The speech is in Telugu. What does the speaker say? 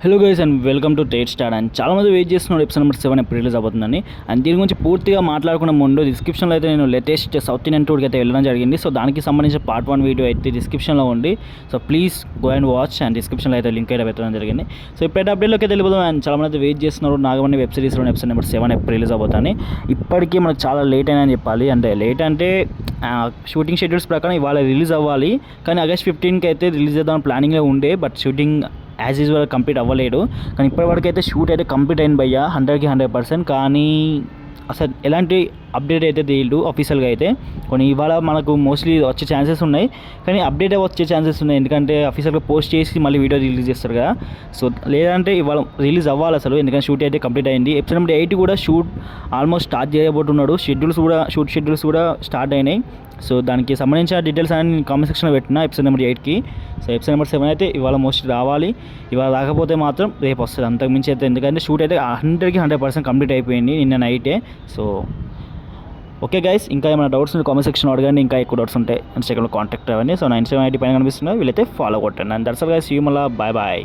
Hello guys and welcome to Tate star. And చాలామంది వెయిట్ చేస్తున్నారు ఎపిసోడ్ నెంబర్ 7 ఎప్పుడు రిలీజ్ అవుతుందని. అండ్ దీని గురించి పూర్తిగా మాట్లాడుకున్న ముందు డిస్క్రిప్షన్లో అయితే నేను లేటెస్ట్ సౌత్ ఇండియన్ టూర్కి అయితే వెళ్ళడం జరిగింది. సో దానికి సంబంధించిన పార్ట్ 1 వీడియో అయితే డిస్క్రిప్షన్లో ఉంది. So please go and watch. And డిస్క్రిప్షన్లో అయితే లింక్ అయితే పెట్టడం జరిగింది. సో ఇప్పుడైతే అప్డేట్లోకి అయితే వెళ్ళిపోతాం. అండ్ చాలామంది అయితే వెయిట్ చేస్తున్నారు నాగమణి వెబ్ సిరీస్లో ఎపిసోడ్ నెంబర్ 7 ఎప్పుడు రిలీజ్ అవుతాయని. ఇప్పటికీ మనకు చాలా లేట్ అయినా చెప్పాలి. అంటే లేట్ అంటే షూటింగ్ షెడ్యూల్స్ ప్రకారం ఇవాళ రిలీజ్ అవ్వాలి, కానీ ఆగస్ట్ 15కి అయితే రిలీజ్ చేద్దాం ప్లానింగ్లో ఉండే. But shooting as usual complete అవ్వలేదు. కానీ ఇప్పటివరకు అయితే షూట్ అయితే కంప్లీట్ అయింది భయ్య 100కి 100%. కానీ అసలు ఎలాంటి అప్డేట్ అయితే తెలియదు ఆఫీషియల్గా అయితే. కొన్ని ఇవాళ మనకు మోస్ట్లీ వచ్చే ఛాన్సెస్ ఉన్నాయి, కానీ అప్డేట్ వచ్చే ఛాన్సెస్ ఉన్నాయి. ఎందుకంటే అఫీషియల్గా పోస్ట్ చేసి మళ్ళీ వీడియో రిలీజ్ చేస్తారు కదా. సో లేదంటే ఇవాళ రిలీజ్ అవ్వాలి అసలు, ఎందుకంటే షూట్ అయితే కంప్లీట్ అయింది. ఎపిసోడ్ నెంబర్ 8 కూడా షూట్ ఆల్మోస్ట్ స్టార్ట్ చేయబోతున్నాడు. షూట్ షెడ్యూల్స్ కూడా స్టార్ట్ అయినాయి. సో దానికి సంబంధించిన డీటెయిల్స్ అని నేను కామెంట్ సెక్షన్లో పెట్టిన ఎపిసోడ్ నెంబర్ 8కి. సో ఎపిసోడ్ నెంబర్ 7 అయితే ఇవాళ మోస్ట్ రావాలి. ఇవాళ రాకపోతే మాత్రం రేపు వస్తుంది, అంతకుమించి అయితే. ఎందుకంటే షూట్ అయితే 100కి 100% కంప్లీట్ అయిపోయింది నిన్న నైటే. సో ఓకే గైస్, ఇంకా ఏమైనా డౌట్స్ ఉంటే కామెంట్ సెక్షన్లో అడగండి. ఇంకా ఎక్కువ డౌట్స్ ఉంటాయి ఇన్స్టాగ్రామ్లో కాంటాక్ట్ అవ్వండి. సో నా ఇన్స్టాగ్రామ్ ఐడి పైన కనిపిస్తున్నా, వీళ్ళైతే ఫాలో కొట్టండి. And that's all guys, see you మళ్ళీ, బాయ్ బాయ్.